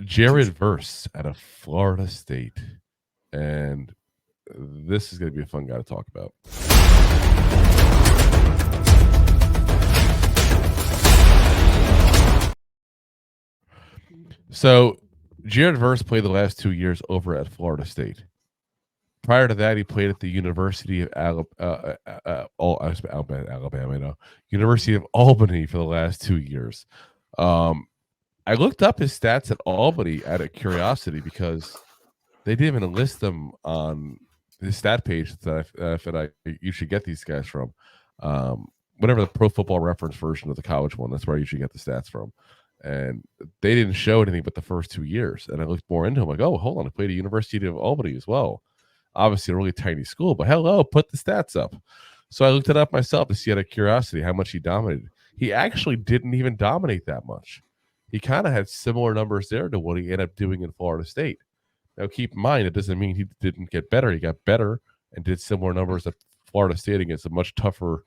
Jared Verse out of Florida State. And this is going to be a fun guy to talk about. So, Jared Verse played the last 2 years over at Florida State. Prior to that, he played at the University of Alabama, University of Albany for the last 2 years. I looked up his stats at Albany out of curiosity because they didn't even list them on his stat page that I usually get these guys from. Whatever the Pro Football Reference version of the college one, that's where I usually get the stats from. And they didn't show anything but the first 2 years. And I looked more into him, like, oh, hold on, I played at University of Albany as well. Obviously a really tiny school, but hello, put the stats up. So I looked it up myself to see out of curiosity how much he dominated. He actually didn't even dominate that much. He kind of had similar numbers there to what he ended up doing in Florida State. Now, keep in mind, it doesn't mean he didn't get better. He got better and did similar numbers at Florida State against a much tougher,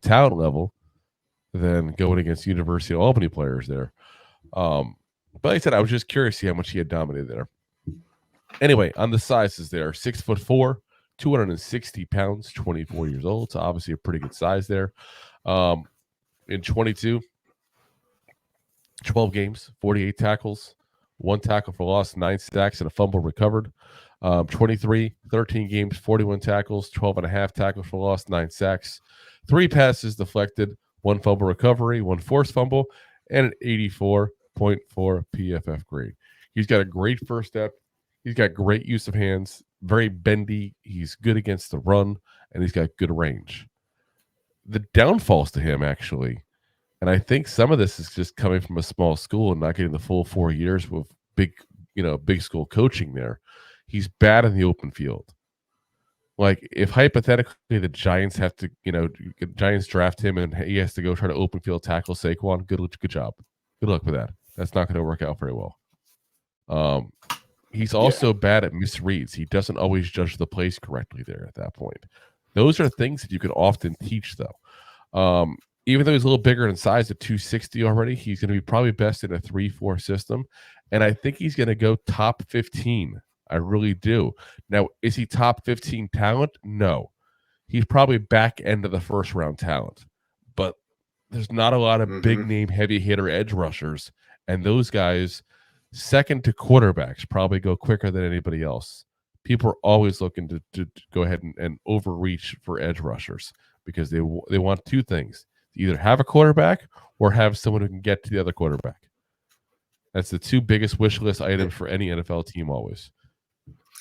talent level than going against University of Albany players there. But like I said, I was just curious to see how much he had dominated there. Anyway, on the sizes there, 6'4", 260 pounds, 24 years old. So obviously a pretty good size there. In 22, 12 games, 48 tackles, 1 tackle for loss, 9 sacks, and a fumble recovered. 23, 13 games, 41 tackles, 12.5 tackles for loss, 9 sacks, 3 passes deflected, 1 fumble recovery, 1 forced fumble, and an 84.4 PFF grade. He's got a great first step. He's got great use of hands, very bendy. He's good against the run, and he's got good range. The downfalls to him, actually, and I think some of this is just coming from a small school and not getting the full 4 years with big school coaching there. He's bad in the open field. Like, if hypothetically the Giants have to, Giants draft him and he has to go try to open field tackle Saquon, good job. Good luck with that. That's not going to work out very well. He's also bad at misreads. He doesn't always judge the plays correctly there at that point. Those are things that you can often teach, though. Even though he's a little bigger in size at 260 already, he's going to be probably best in a 3-4 system. And I think he's going to go top 15. I really do. Now, is he top 15 talent? No. He's probably back end of the first round talent. But there's not a lot of big name heavy hitter edge rushers. And those guys, second to quarterbacks, probably go quicker than anybody else. People are always looking to go ahead and overreach for edge rushers because they want 2 things. Either have a quarterback or have someone who can get to the other quarterback. That's the 2 biggest wish list items for any NFL team always.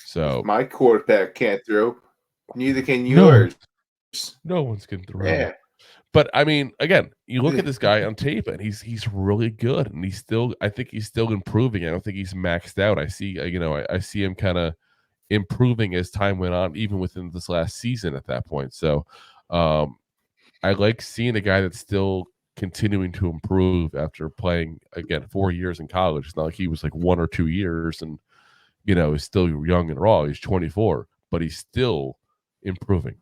So if my quarterback can't throw, neither can yours. No one's can throw. Yeah. But I mean, again, you look at this guy on tape and he's really good, and I think he's still improving. I don't think he's maxed out. I see, I see him kind of improving as time went on, even within this last season at that point. So I like seeing a guy that's still continuing to improve after playing, again, 4 years in college. It's not like he was like 1 or 2 years and, is still young and raw. He's 24, but he's still improving.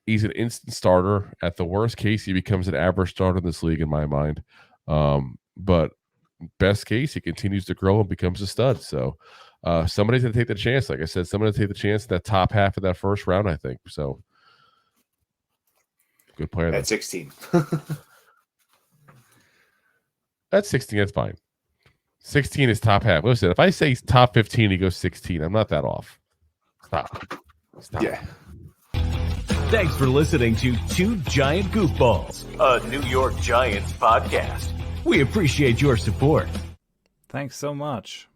He's an instant starter. At the worst case, he becomes an average starter in this league, in my mind. But best case, he continues to grow and becomes a stud. So somebody's going to take the chance. Like I said, somebody's going to take the chance in that top half of that first round, I think. So good player. At 16. At 16, that's fine. 16 is top half. Listen, if I say he's top 15, he goes 16. I'm not that off. Stop. Yeah. Thanks for listening to 2 Giant Goofballs, a New York Giants podcast. We appreciate your support. Thanks so much.